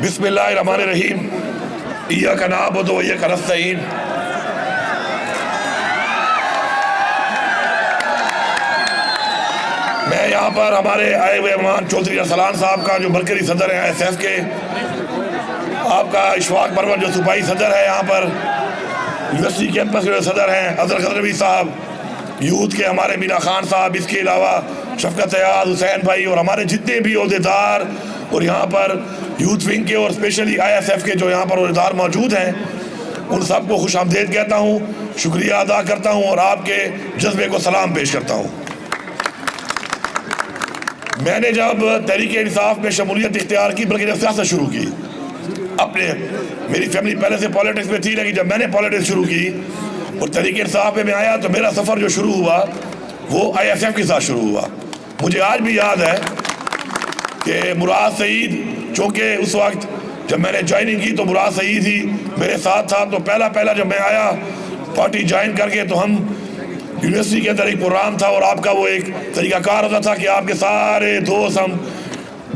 بسم اللہ الرحمن الرحیم ایاک نعبد و ایاک نستعین میں یہاں پر ہمارے آئے ہوئے مہمان چودھری ارسلان صاحب کا جو مرکزی صدر ہیں ISF کے، آپ کا اشفاق پرور جو صوبائی صدر ہے یہاں پر، یونیورسٹی کیمپس کے صدر ہیں حضرت غزنوی صاحب، یوتھ کے ہمارے مینا خان صاحب، اس کے علاوہ شفقت ایاز، حسین بھائی اور ہمارے جتنے بھی عہدیدار اور یہاں پر یوتھ ونگ کے اور اسپیشلی ISF کے جو یہاں پر عہدیدار موجود ہیں، ان سب کو خوش آمدید کہتا ہوں، شکریہ ادا کرتا ہوں اور آپ کے جذبے کو سلام پیش کرتا ہوں۔ میں نے جب تحریک انصاف میں شمولیت اختیار کی بلکہ جب سیاست شروع کی، میری فیملی پہلے سے پالیٹکس میں تھی، لیکن جب میں نے پالیٹکس شروع کی اور تحریک انصاف میں آیا تو میرا سفر جو شروع ہوا وہ ISF کے ساتھ شروع ہوا۔ مجھے آج بھی یاد ہے کہ مراد سعید، چونکہ اس وقت جب میں نے جوائننگ کی تو مراد سعید ہی میرے ساتھ تھا، تو پہلا جب میں آیا پارٹی جوائن کر کے تو ہم یونیورسٹی کے اندر ایک پروگرام تھا اور آپ کا وہ ایک طریقہ کار ہوتا تھا کہ آپ کے سارے دوست ہم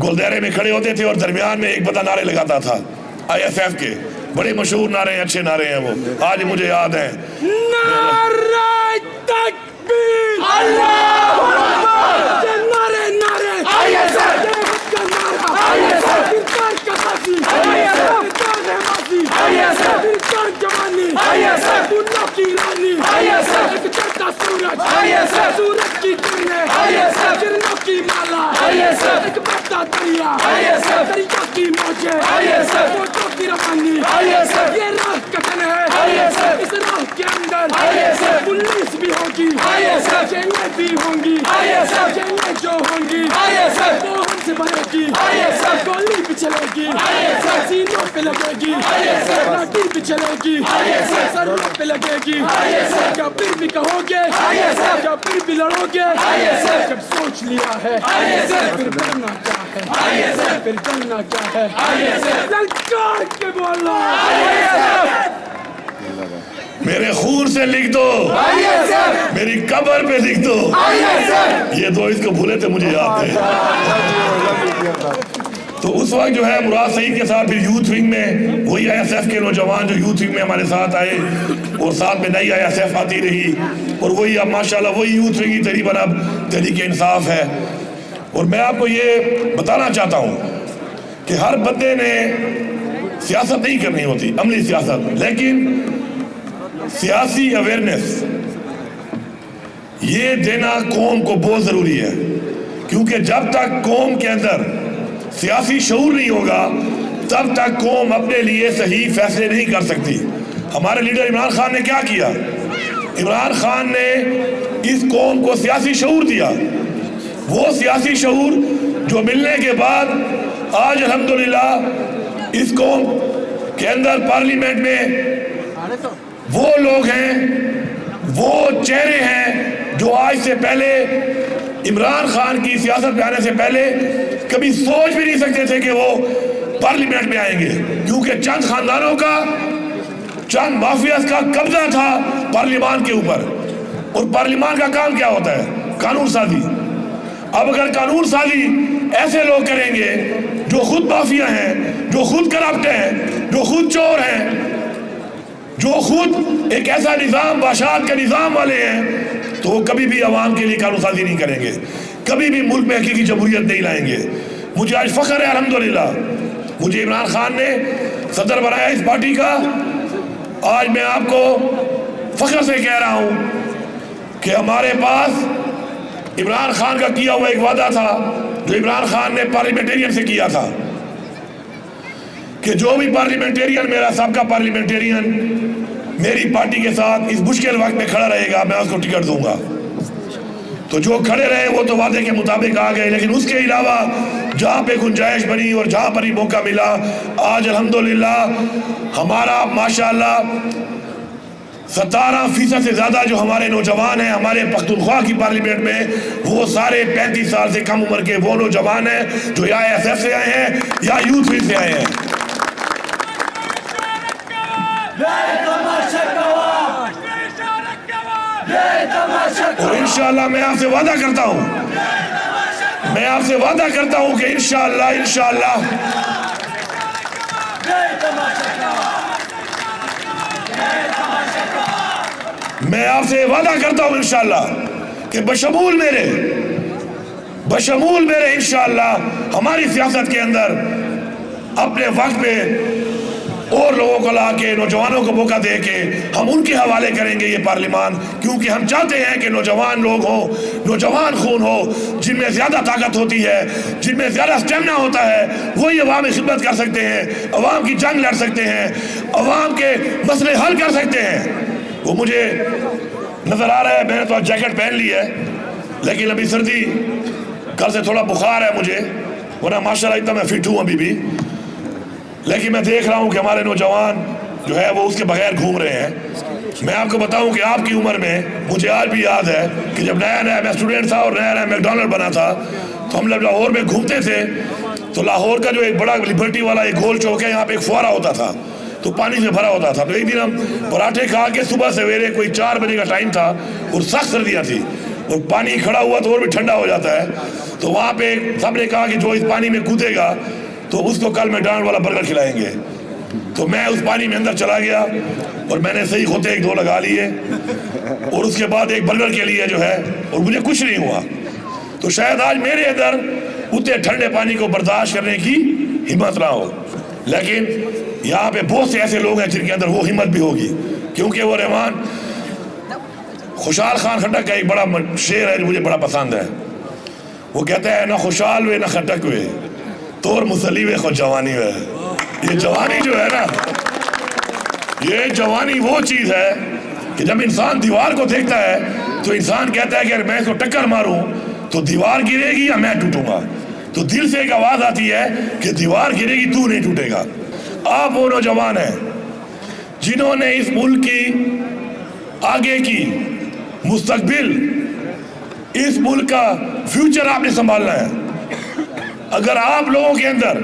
گلدیرے میں کھڑے ہوتے تھے اور درمیان میں ایک بندہ نعرے لگاتا تھا ISF کے، بڑے مشہور نعرے ہیں، اچھے نعرے ہیں، وہ آج مجھے یاد ہیں۔ نعرہ تکبیر، اللہ اکبر، نعرے ISF، فرقان کساسی، فرقان رحماسی، فرقان جوانی، دنوں کی رانی، ایک چڑھتا سورج، سورج کی کرنیں، کرنوں کی مالا، ایک بہتا دریا، دریا کی موجیں، موجوں کی روانی، یہ راہ کٹن ہے، اس راہ کے اندر پولیس بھی ہوگی، جیلیں بھی ہوں گی، جیلیں جو ہوں گی وہ ہم سے بھرے گی، گولی بھی چلے گی، سینوں پہ لگے گی، لاٹھی بھی چلے گی، سروں پہ لگے گی، کیا پھر بھی کہو گے، کیا پھر بھی لڑو گے، جب سوچ لیا ہے پھر ڈرنا کیا ہے، پھر ڈرنا کیا ہے، للکار کے بولو میرے خون سے لکھ دو، میری قبر پہ لکھ دو، یہ دو اس کو بھولے تھے، مجھے یاد ہے۔ تو اس وقت جو ہے مراد سعید کے ساتھ پھر یوتھ ونگ میں وہی ISF کے نوجوان جو یوتھ ونگ میں ہمارے ساتھ آئے اور ساتھ میں نئی ISF آتی رہی اور وہی اب ماشاءاللہ وہی یوتھ ونگ ہی تقریباً اب تحریک انصاف ہے۔ اور میں آپ کو یہ بتانا چاہتا ہوں کہ ہر بندے نے سیاست نہیں کرنی ہوتی، عملی سیاست، لیکن سیاسی اویئرنیس یہ دینا قوم کو بہت ضروری ہے، کیونکہ جب تک قوم کے اندر سیاسی شعور نہیں ہوگا تب تک قوم اپنے لیے صحیح فیصلے نہیں کر سکتی۔ ہمارے لیڈر عمران خان نے کیا کیا؟ عمران خان نے اس قوم کو سیاسی شعور دیا، وہ سیاسی شعور جو ملنے کے بعد آج الحمدللہ اس قوم کے اندر پارلیمنٹ میں وہ لوگ ہیں، وہ چہرے ہیں جو آج سے پہلے عمران خان کی سیاست میں آنے سے پہلے کبھی سوچ بھی نہیں سکتے تھے کہ وہ پارلیمنٹ میں آئیں گے، کیونکہ چند خاندانوں کا، چند مافیاز کا قبضہ تھا پارلیمان کے اوپر، اور پارلیمان کا کام کیا ہوتا ہے؟ قانون سازی۔ اب اگر قانون سازی ایسے لوگ کریں گے جو خود مافیا ہیں، جو خود کرپٹ ہیں، جو خود چور ہیں، جو خود ایک ایسا نظام بادشاہت کا نظام والے ہیں، تو وہ کبھی بھی عوام کے لیے قانون سازی نہیں کریں گے، کبھی بھی ملک میں حقیقی جمہوریت نہیں لائیں گے۔ مجھے آج فخر ہے الحمدللہ، مجھے عمران خان نے صدر بنایا اس پارٹی کا۔ آج میں آپ کو فخر سے کہہ رہا ہوں کہ ہمارے پاس عمران خان کا کیا ہوا ایک وعدہ تھا جو عمران خان نے پارلیمنٹیرین سے کیا تھا کہ جو بھی پارلیمنٹیرین، میرا سابقہ پارلیمنٹیرین میری پارٹی کے ساتھ اس مشکل وقت میں کھڑا رہے گا میں اس کو ٹکٹ دوں گا۔ تو جو کھڑے رہے وہ تو وعدے کے مطابق آ گئے، لیکن اس کے علاوہ جہاں پہ گنجائش بنی اور جہاں پر ہی موقع ملا، آج الحمدللہ ہمارا ماشاءاللہ 17% سے زیادہ جو ہمارے نوجوان ہیں ہمارے پختونخوا کی پارلیمنٹ میں، وہ سارے 35 سال سے کم عمر کے وہ نوجوان ہیں جو یا ISF سے آئے ہیں یا یوتھ ونگ سے آئے ہیں۔ اور انشاءاللہ میں آپ سے وعدہ کرتا ہوں، کہ انشاءاللہ میں آپ سے وعدہ کرتا ہوں انشاءاللہ کہ بشمول میرے انشاءاللہ ہماری سیاست کے اندر اپنے وقت پہ اور لوگوں کو لا کے نوجوانوں کو موقع دے کے ہم ان کے حوالے کریں گے یہ پارلیمان، کیونکہ ہم چاہتے ہیں کہ نوجوان لوگ ہوں، نوجوان خون ہو، جن میں زیادہ طاقت ہوتی ہے، جن میں زیادہ اسٹیمنا ہوتا ہے، وہی عوامی خدمت کر سکتے ہیں، عوام کی جنگ لڑ سکتے ہیں، عوام کے مسئلے حل کر سکتے ہیں۔ وہ مجھے نظر آ رہا ہے، میں نے تو جیکٹ پہن لی ہے لیکن ابھی سردی، کل سے تھوڑا بخار ہے مجھے، ورنہ ماشاءاللہ اتنا میں فٹ ہوں ابھی بھی، لیکن میں دیکھ رہا ہوں کہ ہمارے نوجوان جو ہے وہ اس کے بغیر گھوم رہے ہیں۔ میں آپ کو بتاؤں کہ آپ کی عمر میں مجھے آج بھی یاد ہے کہ جب نیا میں اسٹوڈنٹ تھا اور نیا میکڈونلڈ بنا تھا تو ہم جب لاہور میں گھومتے تھے تو لاہور کا جو ایک بڑا لبرٹی والا ایک گول چوک ہے، یہاں پہ ایک فوارہ ہوتا تھا تو پانی سے بھرا ہوتا تھا۔ تو ایک دن ہم پراٹھے کھا کے صبح سویرے کوئی 4 بجے کا ٹائم تھا اور سخت سردیاں تھی اور پانی کھڑا ہوا تو اور بھی ٹھنڈا ہو جاتا ہے، تو وہاں پہ سب نے کہا کہ جو اس پانی میں کودے گا تو اس کو کل میکڈونلڈ والا برگر کھلائیں گے۔ تو میں اس پانی میں اندر چلا گیا اور میں نے صحیح ہوتے 1-2 لگا لیے اور اس کے بعد ایک برگر کے لیے جو ہے، اور مجھے کچھ نہیں ہوا۔ تو شاید آج میرے اندر اتنے ٹھنڈے پانی کو برداشت کرنے کی ہمت نہ ہو، لیکن یہاں پہ بہت سے ایسے لوگ ہیں جن کے اندر وہ ہمت بھی ہوگی، کیونکہ وہ رحمان خوشحال خان خٹک کا ایک بڑا شعر ہے جو مجھے بڑا پسند ہے۔ وہ کہتا ہے، نہ خوشحال ہوئے نہ خٹک ہوئے، توڑ مسلی ہوئے خود جوانی ہوئے۔ یہ جوانی جو ہے نا، یہ جوانی وہ چیز ہے کہ جب انسان دیوار کو دیکھتا ہے تو انسان کہتا ہے کہ اگر میں اس کو ٹکر ماروں تو دیوار گرے گی یا میں ٹوٹوں گا، تو دل سے ایک آواز آتی ہے کہ دیوار گرے گی تو نہیں ٹوٹے گا۔ آپ وہ نوجوان ہیں جنہوں نے اس ملک کی آگے کی مستقبل، اس ملک کا فیوچر آپ نے سنبھالنا ہے۔ اگر آپ لوگوں کے اندر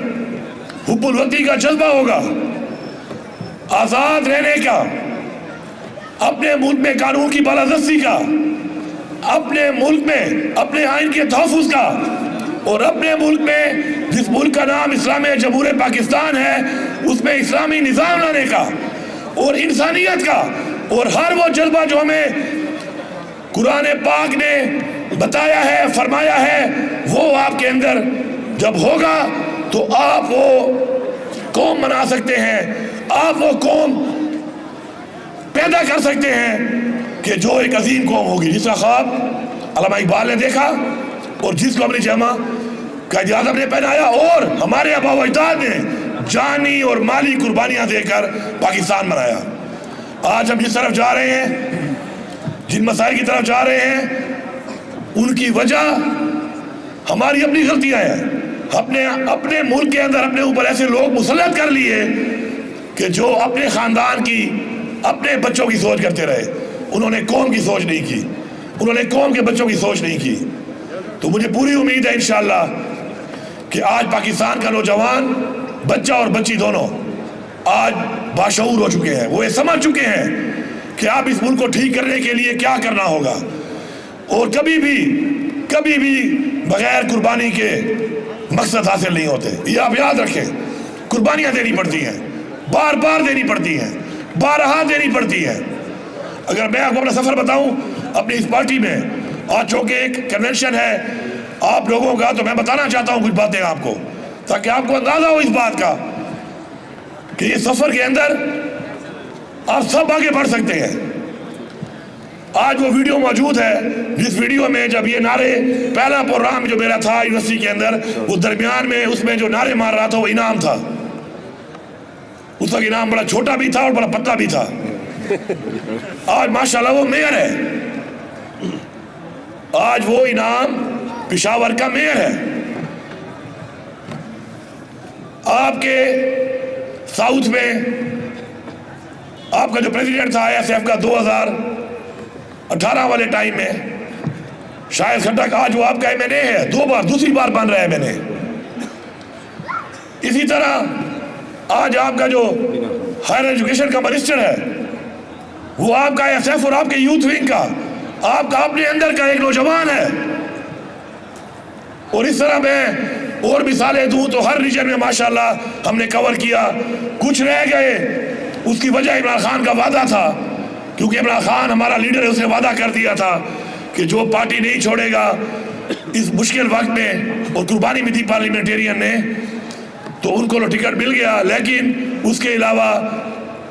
حب الوطنی کا جذبہ ہوگا، آزاد رہنے کا، اپنے ملک میں قانون کی بالادستی کا، اپنے ملک میں اپنے آئین کے تحفظ کا، اور اپنے ملک میں جس ملک کا نام اسلامی جمہوریہ پاکستان ہے اس میں اسلامی نظام لانے کا اور انسانیت کا، اور ہر وہ جذبہ جو ہمیں قرآن پاک نے بتایا ہے، فرمایا ہے، وہ آپ کے اندر جب ہوگا تو آپ وہ قوم بنا سکتے ہیں، آپ وہ قوم پیدا کر سکتے ہیں کہ جو ایک عظیم قوم ہوگی، جس کا خواب علامہ اقبال نے دیکھا اور جس کو اپنی جامہ قائد اعظم نے پہنایا اور ہمارے آبا و اجداد نے جانی اور مالی قربانیاں دے کر پاکستان بنایا۔ آج ہم جس طرف جا رہے ہیں، جن مسائل کی طرف جا رہے ہیں، ان کی وجہ ہماری اپنی غلطیاں ہیں۔ اپنے ملک کے اندر اپنے اوپر ایسے لوگ مسلط کر لیے کہ جو اپنے خاندان کی، اپنے بچوں کی سوچ کرتے رہے، انہوں نے قوم کی سوچ نہیں کی، انہوں نے قوم کے بچوں کی سوچ نہیں کی۔ تو مجھے پوری امید ہے انشاءاللہ کہ آج پاکستان کا نوجوان، بچہ اور بچی دونوں آج باشعور ہو چکے ہیں، وہ یہ سمجھ چکے ہیں کہ آپ اس ملک کو ٹھیک کرنے کے لیے کیا کرنا ہوگا، اور کبھی بھی بغیر قربانی کے مقصد حاصل نہیں ہوتے۔ یہ آپ یاد رکھیں، قربانیاں دینی پڑتی ہیں، بار بار دینی پڑتی ہیں، بارہا دینی پڑتی ہیں۔ اگر میں آپ کو اپنا سفر بتاؤں اپنی اس پارٹی میں، آج چونکہ ایک کنونشن ہے آپ لوگوں کا، تو میں بتانا چاہتا ہوں کچھ باتیں آپ کو، تاکہ آپ کو اندازہ ہو اس بات کا کہ یہ سفر کے اندر آپ سب آگے بڑھ سکتے ہیں۔ آج وہ ویڈیو موجود ہے جس ویڈیو میں جب یہ نعرے، پہلا پروگرام جو میرا تھا یونیورسٹی کے اندر، وہ درمیان میں اس میں جو نعرے مار رہا تھا وہ انعام تھا۔ اس کا انعام بڑا چھوٹا بھی تھا اور بڑا پتلا بھی تھا۔ آج ماشاءاللہ وہ میئر ہے، آج وہ انعام پشاور کا میئر ہے۔ آپ کے ساؤتھ میں آپ کا جو پریزیڈنٹ تھا ISF کا 2018 والے ٹائم میں، شاہد خٹک، آج وہ آپ کا MNA ہے، دوسری بار بن رہا ہے MNA۔ اسی طرح آج آپ کا جو ہائر ایجوکیشن کا منسٹر ہے وہ آپ کا ISF اور آپ کے یوتھ ونگ کا، آپ کا اپنے اندر کا ایک نوجوان ہے۔ اور اس طرح میں اور مثالیں دوں تو ہر ریجن میں ماشاءاللہ ہم نے کور کیا۔ کچھ رہ گئے، اس کی وجہ عمران خان کا وعدہ تھا کیونکہ عمران خان ہمارا لیڈر ہے, اس نے وعدہ کر دیا تھا کہ جو پارٹی نہیں چھوڑے گا اس مشکل وقت میں, اور قربانی بھی دی پارلیمنٹیرین نے, تو ان کو ٹکٹ مل گیا. لیکن اس کے علاوہ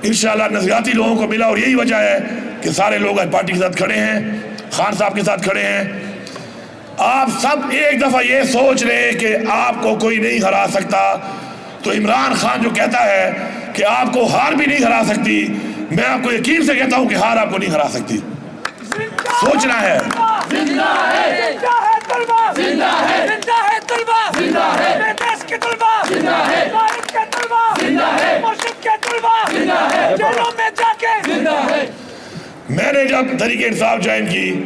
انشاءاللہ نظریاتی لوگوں کو ملا, اور یہی وجہ ہے کہ سارے لوگ آج پارٹی کے ساتھ کھڑے ہیں, خان صاحب کے ساتھ کھڑے ہیں. آپ سب ایک دفعہ یہ سوچ رہے کہ آپ کو کوئی نہیں ہرا سکتا, تو عمران خان جو کہتا ہے کہ آپ کو ہار بھی نہیں ہرا سکتی, میں آپ کو یقین سے کہتا ہوں کہ ہار آپ کو نہیں ہرا سکتی. سوچنا ہے. زندہ ہے طلبہ, زندہ ہے طلبہ, زندہ ہے دیش کے طلبہ, زندہ ہے بھارت کے طلبہ, زندہ ہے مرشد کے طلبہ, زندہ ہے جیلوں میں جا کے, زندہ ہے. میں نے جب تحریک انصاف جوائن کی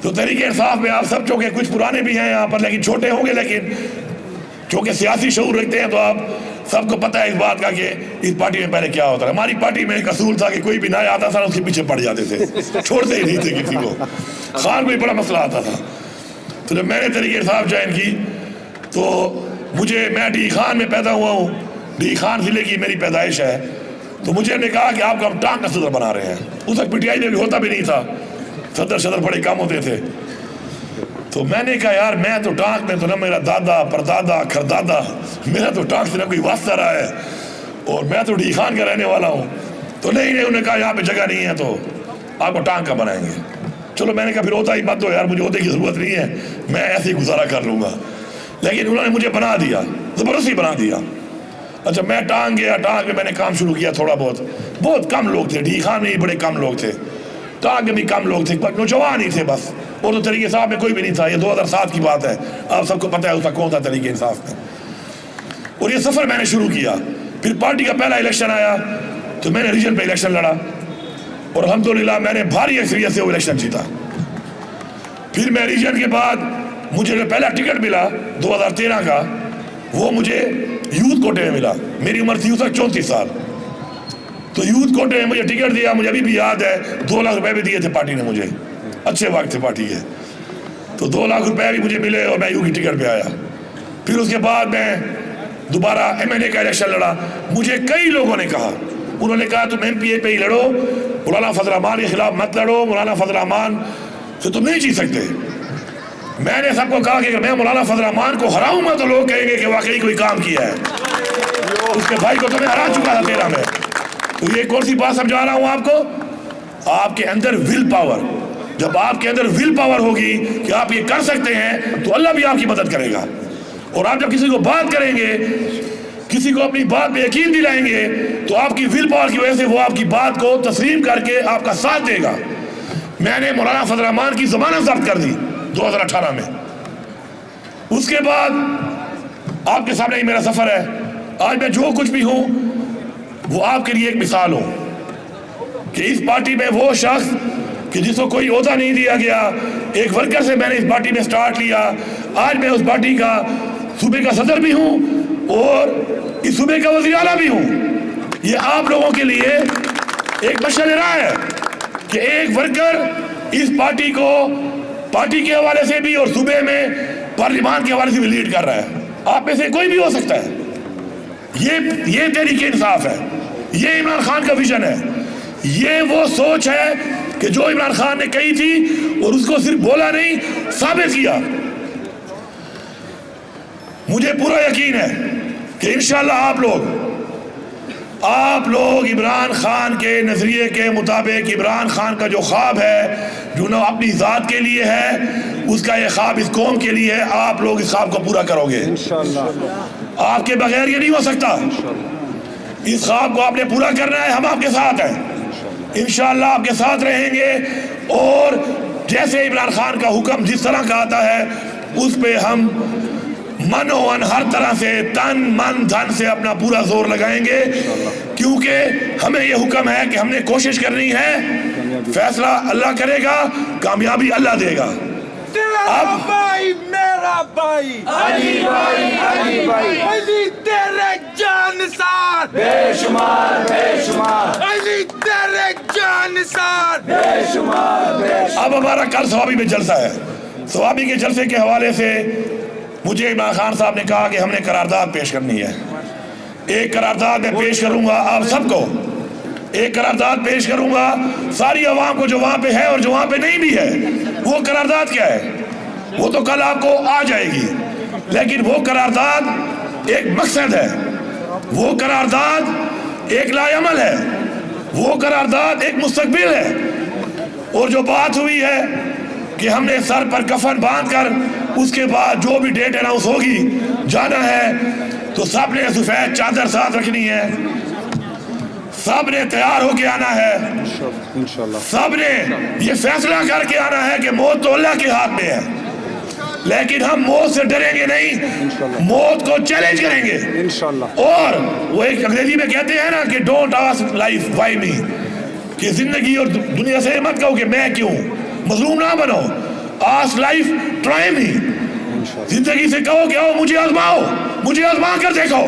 تو تحریک انصاف میں آپ سب چونکہ کچھ پرانے بھی ہیں یہاں پر, لیکن چھوٹے ہوں گے, لیکن چونکہ سیاسی شعور رکھتے ہیں تو آپ سب کو پتہ ہے اس بات کا کہ اس پارٹی میں پہلے کیا ہوتا ہے. ہماری پارٹی میں ایک اصول تھا کہ کوئی بھی نیا آتا تھا اس کے پیچھے پڑ جاتے تھے, چھوڑتے ہی نہیں تھے کسی کو. خان کو بھی بڑا مسئلہ آتا تھا. تو جب میں نے تحریک انصاف جوائن کی تو میں ڈی خان میں پیدا ہوا ہوں, ڈی خان ضلع کی میری پیدائش ہے, تو مجھے نے کہا کہ آپ کو ہم ٹانک کا صدر بنا رہے ہیں. اس وقت پی ٹی آئی میں بھی ہوتا بھی نہیں تھا, صدر بڑے کم ہوتے تھے. تو میں نے کہا یار میں تو ٹانک میں تو نہ میرا دادا پردادا کھردادا, میرا تو ٹانک سے نہ کوئی واسطہ رہا ہے, اور میں تو ڈی خان کا رہنے والا ہوں. تو نہیں انہوں نے کہا یہاں پہ جگہ نہیں ہے تو آپ کو ٹانک کا بنائیں گے. چلو میں نے کہا پھر ہوتا ہی مت دو یار, مجھے عہدے کی ضرورت نہیں ہے, میں ایسے ہی گزارا کر لوں گا. لیکن انہوں نے مجھے بنا دیا, زبردستی بنا دیا. اچھا میں ٹانک گیا, ٹانک میں نے کام شروع کیا. تھوڑا بہت کم لوگ تھے, ڈی خان میں بھی بڑے کم لوگ تھے, ٹانک میں بھی کم لوگ تھے, نوجوان ہی تھے بس. اور تو تحریک انصاف میں کوئی بھی نہیں تھا. یہ 2007 کی بات ہے, آپ سب کو پتہ ہے اس کا کون تھا تحریک انصاف میں. اور یہ سفر میں نے شروع کیا. پھر پارٹی کا پہلا الیکشن آیا تو میں نے ریجن پہ الیکشن لڑا, اور الحمدللہ میں نے بھاری اکثریت سے وہ الیکشن جیتا. پھر میں ریجن کے بعد مجھے جو پہلا ٹکٹ ملا 2013 کا, وہ مجھے یوتھ کوٹے میں ملا. میری عمر تھی اس وقت 34 سال. تو یوتھ کوٹے میں مجھے ٹکٹ دیا, مجھے ابھی بھی یاد ہے 2 لاکھ روپے بھی دیے تھے پارٹی نے مجھے, اچھے وقت تھے پارٹی کے. تو 2 لاکھ روپے بھی مجھے ملے اور میں یو کی ٹکٹ پہ آیا. پھر اس کے بعد میں دوبارہ ایم این اے کا الیکشن لڑا. مجھے کئی لوگوں نے کہا, انہوں نے کہا تم ایم پی اے پہ ہی لڑو, مولانا فضل الرحمان کے خلاف مت لڑو, مولانا فضل الرحمان سے تم نہیں جیت سکتے. میں نے سب کو کہا کہ اگر میں مولانا فضل الرحمان کو ہراؤں گا تو لوگ کہیں گے کہ واقعی کوئی کام کیا ہے. اس کے بھائی کو تو میں ہرا چکا تھا 13 میں. تو یہ کون سی بات سمجھا رہا ہوں آپ کو, آپ کے اندر ول پاور, جب آپ کے اندر ول پاور ہوگی کہ آپ یہ کر سکتے ہیں تو اللہ بھی آپ کی مدد کرے گا. اور آپ جب کسی کو بات کریں گے, کسی کو اپنی بات پہ یقین دلائیں گے, تو آپ کی ول پاور کی وجہ سے وہ آپ کی بات کو تسلیم کر کے آپ کا ساتھ دے گا. میں نے مولانا فضل الرحمان کی ضمانت ضبط کر دی 2018 میں. اس کے بعد آپ کے سامنے ہی میرا سفر ہے. آج میں جو کچھ بھی ہوں وہ آپ کے لیے ایک مثال ہوں کہ اس پارٹی میں وہ شخص کہ جس کو کوئی عہدہ نہیں دیا گیا, ایک ورکر سے میں نے اس پارٹی میں سٹارٹ لیا, آج میں اس پارٹی کا صوبے کا صدر بھی ہوں اور اس صوبے کا وزیر اعلیٰ بھی ہوں. یہ آپ لوگوں کے لیے ایک مشعل راہ ہے کہ ایک ورکر اس پارٹی کو پارٹی کے حوالے سے بھی اور صوبے میں پارلیمان کے حوالے سے بھی لیڈ کر رہا ہے. آپ میں سے کوئی بھی ہو سکتا ہے. یہ تحریک انصاف ہے, یہ عمران خان کا ویژن ہے, یہ وہ سوچ ہے کہ جو عمران خان نے کہی تھی اور اس کو صرف بولا نہیں ثابت کیا. مجھے پورا یقین ہے کہ انشاءاللہ آپ لوگ عمران خان کے نظریے کے مطابق, عمران خان کا جو خواب ہے جو نہ اپنی ذات کے لیے ہے, اس کا یہ خواب اس قوم کے لیے ہے, آپ لوگ اس خواب کو پورا کرو گے انشاءاللہ. آپ کے بغیر یہ نہیں ہو سکتا. اس خواب کو آپ نے پورا کرنا ہے, ہم آپ کے ساتھ ہیں انشاءاللہ, آپ کے ساتھ رہیں گے. اور جیسے عمران خان کا حکم جس طرح کا آتا ہے اس پہ ہم من و ان ہر طرح سے تن من دھن سے اپنا پورا زور لگائیں گے, کیونکہ ہمیں یہ حکم ہے کہ ہم نے کوشش کرنی ہے. فیصلہ اللہ کرے گا, کامیابی اللہ دے گا. تیرا بھائی میرا بھائی علی بھائی علی تیرے جانسار بے شمار علی تیرے جانسار بے شمار. اب ہمارا کل ثوابی میں جلسہ ہے. ثوابی کے جلسے کے حوالے سے مجھے عمران خان صاحب نے کہا کہ ہم نے قرارداد پیش کرنی ہے. ایک قرارداد میں پیش کروں گا آپ سب کو. ایک قرارداد پیش کروں گا ساری عوام کو جو وہاں پہ ہے اور جو وہاں پہ نہیں بھی ہے. وہ قرارداد کیا ہے؟ وہ تو کل آپ کو آ جائے گی، لیکن وہ قرارداد ایک مقصد ہے، وہ قرارداد ایک لائعمل ہے، وہ قرارداد ایک مستقبل ہے. اور جو بات ہوئی ہے کہ ہم نے سر پر کفن باندھ کر اس کے بعد جو بھی ڈیٹ اناؤنس ہوگی جانا ہے، تو سب نے سفید چادر ساتھ رکھنی ہے، سب نے تیار ہو کے آنا ہے، سب نے یہ فیصلہ کر کے آنا ہے کہ موت تو اللہ کے ہاتھ میں ہے، لیکن ہم موت سے ڈریں گے نہیں، موت کو چیلنج کریں گے. اور وہ ایک انگریزی میں کہتے ہیں نا کہ ڈونٹ آسک لائف وائی می، کہ زندگی اور دنیا سے مت کہو کہ میں کیوں، مظلوم نہ بنو. آسک لائف ٹرائی می، زندگی سے کہو کہ آؤ مجھے آزماؤ، مجھے آزما کر دیکھو.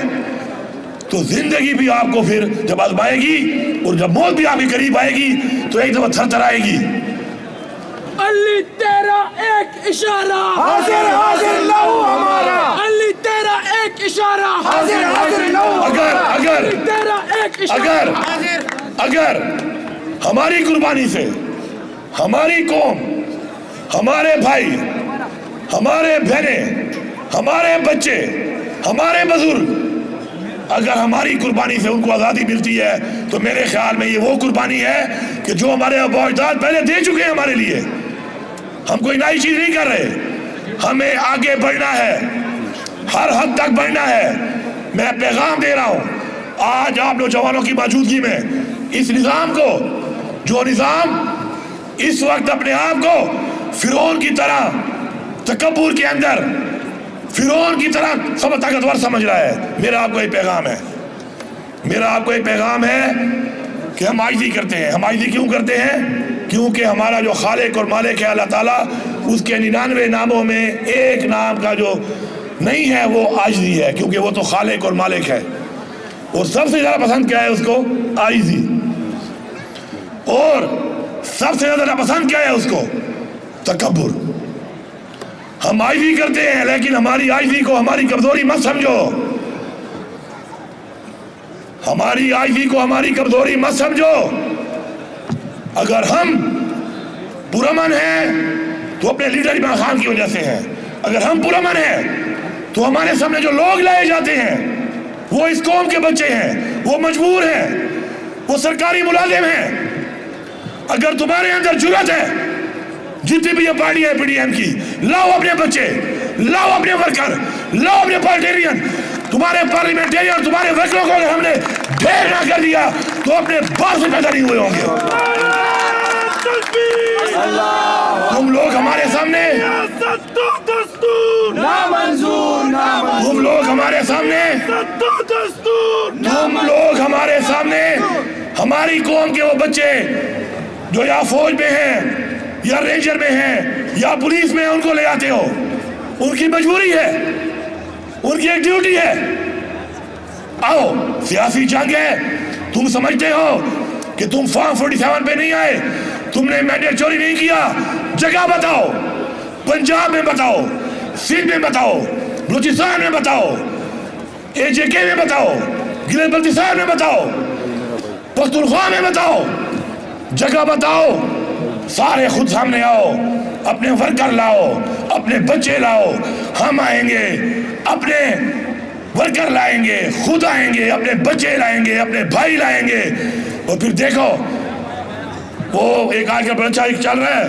تو زندگی بھی آپ کو پھر جب آزمائے گی اور جب موت بھی آپ کے قریب آئے گی تو ایک دفعہ تھر تھر آئے گی. علی تیرا ایک اشارہ حاضر حاضر لہو ہمارا، علی تیرا ایک اشارہ حاضر حاضر لہو علی تیرا ایک اشارہ اگر ہماری قربانی سے ہماری قوم، ہمارے بھائی، ہمارے بہنیں، ہمارے بچے، ہمارے بزرگ، اگر ہماری قربانی سے ان کو آزادی ملتی ہے تو میرے خیال میں یہ وہ قربانی ہے کہ جو ہمارے آباء و اجداد پہلے دے چکے ہیں ہمارے لیے. ہم کوئی نئی چیز نہیں کر رہے، ہمیں آگے بڑھنا ہے، ہر حد تک بڑھنا ہے. میں پیغام دے رہا ہوں آج آپ نوجوانوں کی موجودگی میں، اس نظام کو، جو نظام اس وقت اپنے آپ کو فرعون کی طرح تکبر کے اندر، فرعون کی طرح سب طاقتور سمجھ رہا ہے، میرا آپ کو ایک پیغام ہے، میرا آپ کو ایک پیغام ہے کہ ہم عاجزی کرتے ہیں. ہم عاجزی کیوں کرتے ہیں؟ کیونکہ ہمارا جو خالق اور مالک ہے اللہ تعالیٰ، اس کے 99 ناموں میں ایک نام کا جو نہیں ہے وہ عاجزی ہے، کیونکہ وہ تو خالق اور مالک ہے. اور سب سے زیادہ پسند کیا ہے اس کو؟ عاجزی. اور سب سے زیادہ پسند کیا ہے اس کو؟ تکبر. ہم عاجزی کرتے ہیں لیکن ہماری عاجزی کو ہماری کمزوری مت سمجھو، ہماری عاجزی کو ہماری کمزوری مت سمجھو. اگر ہم پرامن ہیں تو اپنے لیڈر عمران خان کی وجہ سے ہیں. اگر ہم پرامن ہیں تو ہمارے سامنے جو لوگ لائے جاتے ہیں وہ اس قوم کے بچے ہیں، وہ مجبور ہیں، وہ سرکاری ملازم ہیں. اگر تمہارے اندر جرأت ہے، جتنی بھی یہ پارٹی ہے پی ڈی ایم کی، لاؤ اپنے بچے، لاؤ اپنے ورکر، لاؤ اپنے پارلیٹیرین. تمہارے پارلیمنٹیرین، تمہارے ورکروں کو اگر ہم نے ڈھیر نہ کر دیا تو اپنے باپ سے پیدا نہیں ہوئے ہوں گے. تم لوگ ہمارے سامنے، تم لوگ ہمارے سامنے، تم لوگ ہمارے سامنے ہماری قوم کے وہ بچے جو یا فوج میں ہیں یا رینجر میں ہیں یا پولیس میں ہیں، ان کو لے آتے ہو. ان کی مجبوری ہے، ان کی ایک ڈیوٹی ہے. آؤ، سیاسی جنگ ہے. تم سمجھتے ہو کہ تم فارم 47 پہ نہیں آئے، تم نے مینڈیٹ چوری نہیں کیا. جگہ بتاؤ، پنجاب میں بتاؤ، سندھ میں بتاؤ، بلوچستان میں بتاؤ، اے جے کے میں بتاؤ، گلگت بلتستان میں بتاؤ، پختونخوا میں بتاؤ. جگہ بتاؤ. سارے خود سامنے آؤ، اپنے ورکر لاؤ، اپنے بچے لاؤ. ہم آئیں گے، اپنے ورکر لائیں گے، خود آئیں گے، اپنے بچے لائیں گے، اپنے بھائی لائیں گے. اور پھر دیکھو وہ ایک آج کا بچہ ایک چل رہا ہے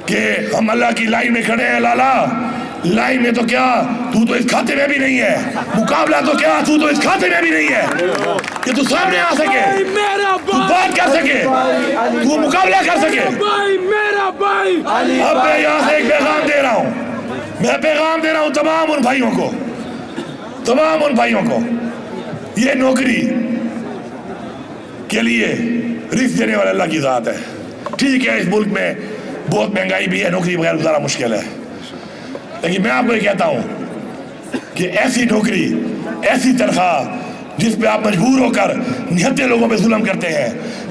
کہ ہم اللہ کی لائن میں کھڑے ہیں. لالا لائن میں تو کیا، تو اس کھاتے میں بھی نہیں ہے. مقابلہ تو کیا، تو اس کھاتے میں بھی نہیں ہے کہ تو سامنے آ سکے، تو بات کر سکے، تو مقابلہ کر سکے. اب میں یہاں سے ایک پیغام دے رہا ہوں، میں پیغام دے رہا ہوں تمام ان بھائیوں کو، تمام ان بھائیوں کو. یہ نوکری کے لیے رزق دینے والا اللہ کی ذات ہے. ٹھیک ہے، اس ملک میں بہت مہنگائی بھی ہے، نوکری بغیر گزارا مشکل ہے، لیکن میں آپ کو یہ کہتا ہوں کہ ایسی نوکری، ایسی تنخواہ جس پہ آپ مجبور ہو کر نہتے لوگوں پہ ظلم کرتے ہیں،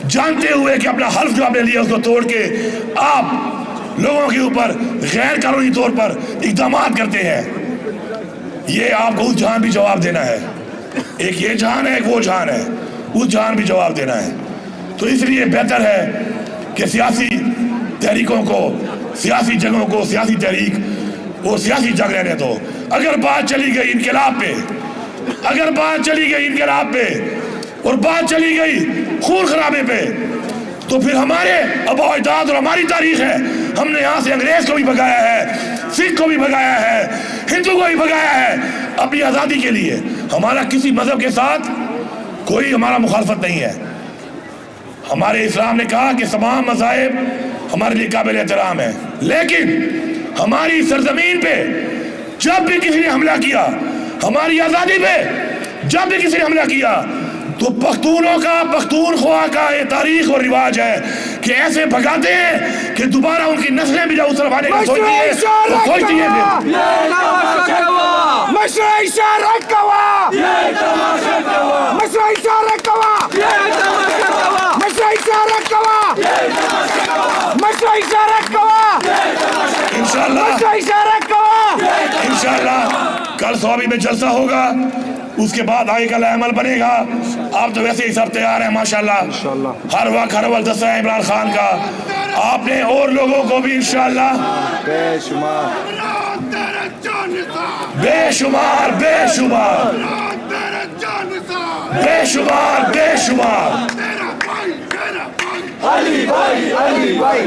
جانتے ہوئے کہ اپنا حلف جو آپ نے لیا اس کو توڑ کے آپ لوگوں کے اوپر غیر قانونی طور پر اقدامات کرتے ہیں، یہ آپ کو اس جہان بھی جواب دینا ہے. ایک یہ جہان ہے، ایک وہ جہان ہے. اس جہان بھی جواب دینا ہے. تو اس لیے بہتر ہے کہ سیاسی تحریکوں کو, سیاسی جنگوں کو سیاسی تحریک اور سیاسی جنگ رہنے دو. اگر بات چلی گئی انقلاب پہ, اگر بات چلی گئی انقلاب پہ اور بات چلی گئی خون خرابے پہ, تو پھر ہمارے آباء و اجداد اور ہماری تاریخ ہے. ہم نے یہاں سے انگریز کو بھی بھگایا ہے, سکھ کو بھی بھگایا ہے, ہندو کو بھی بھگایا ہے اپنی آزادی کے لیے. ہمارا کسی مذہب کے ساتھ کوئی ہمارا مخالفت نہیں ہے. ہمارے اسلام نے کہا کہ تمام مذاہب ہمارے لیے قابل احترام ہے, لیکن ہماری سرزمین پہ جب بھی کسی نے حملہ کیا, ہماری آزادی پہ جب بھی کسی نے حملہ کیا, تو پختونوں کا, پختونخوا کا یہ تاریخ اور رواج ہے کہ ایسے بھگاتے ہیں کہ دوبارہ ان کی نسلیں بھی جب اس طرف آنے کا سوچتی ہیں تو سوچتی ہیں پھر. مشرعی شارک کوا, مشرعی شارک کوا, مشرعی شارک کوا, مشرعی شارک کوا, انشاءاللہ مشرعی شارک کوا. انشاءاللہ کل صوابی میں جلسہ ہوگا, اس کے بعد آگے کا عمل بنے گا. آپ تو ویسے ہی سب تیار ہیں ماشاءاللہ, ہر وقت ہر وقت دستہ ہے عمران خان کا. آپ نے اور لوگوں کو بھی انشاءاللہ بے شمار بے شمار بے شمار بے شمار علی بھائی, علی بھائی,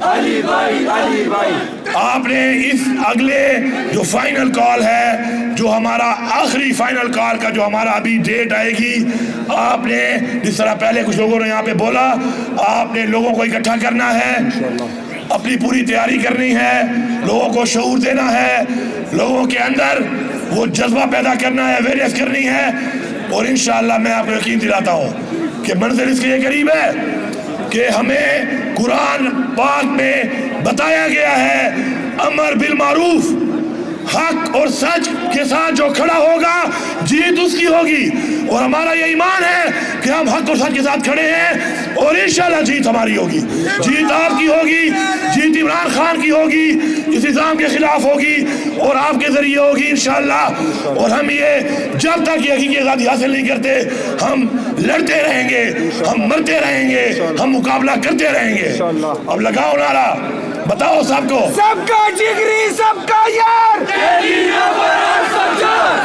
علی بھائی, علی بھائی. آپ نے اس اگلے جو فائنل کال ہے, جو ہمارا آخری فائنل کال کا جو ہمارا ابھی ڈیٹ آئے گی, آپ نے جس طرح پہلے کچھ لوگوں نے یہاں پہ بولا, آپ نے لوگوں کو اکٹھا کرنا ہے, اپنی پوری تیاری کرنی ہے, لوگوں کو شعور دینا ہے, لوگوں کے اندر وہ جذبہ پیدا کرنا ہے, اویئرنیس کرنی ہے. اور انشاءاللہ میں آپ کو یقین دلاتا ہوں کہ منزل اس کے یہ قریب ہے کہ ہمیں قرآن پاک میں بتایا گیا ہے امر بالمعروف, حق اور سچ کے ساتھ جو کھڑا ہوگا جیت اس کی ہوگی. اور ہمارا یہ ایمان ہے کہ ہم حق اور سچ کے ساتھ کھڑے ہیں اور انشاءاللہ جیت ہماری ہوگی. جیت آپ کی ہوگی, جیت عمران خان کی ہوگی, اس نظام کے خلاف ہوگی اور آپ کے ذریعے ہوگی انشاءاللہ. اور ہم یہ جب تک یہ حقیقی آزادی حاصل نہیں کرتے ہم لڑتے رہیں گے, ہم مرتے رہیں گے, ہم مقابلہ کرتے رہیں گے. اب لگاؤ نعرہ, بتاؤ سب کو, سب کا جگری سب کا یار,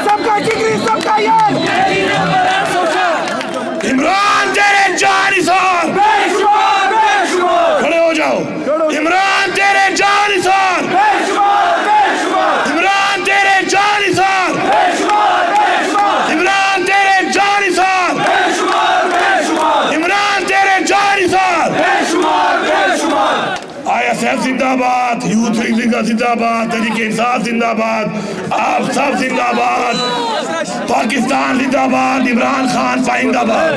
سب کا جگری سب کا یار. عمران تیرے جانثار, کھڑے ہو جاؤ. عمران تیرے جانثار, عمران تیرے جانثار, عمران تیرے جانثار, عمران تیرے جانثار. ISF زندہ باد, یوتھ لیگ زندہ باد, تحریک انصاف زندہ باد, آپ سب زندہ باد, پاکستان زندہ باد, عمران خان پائندہ باد.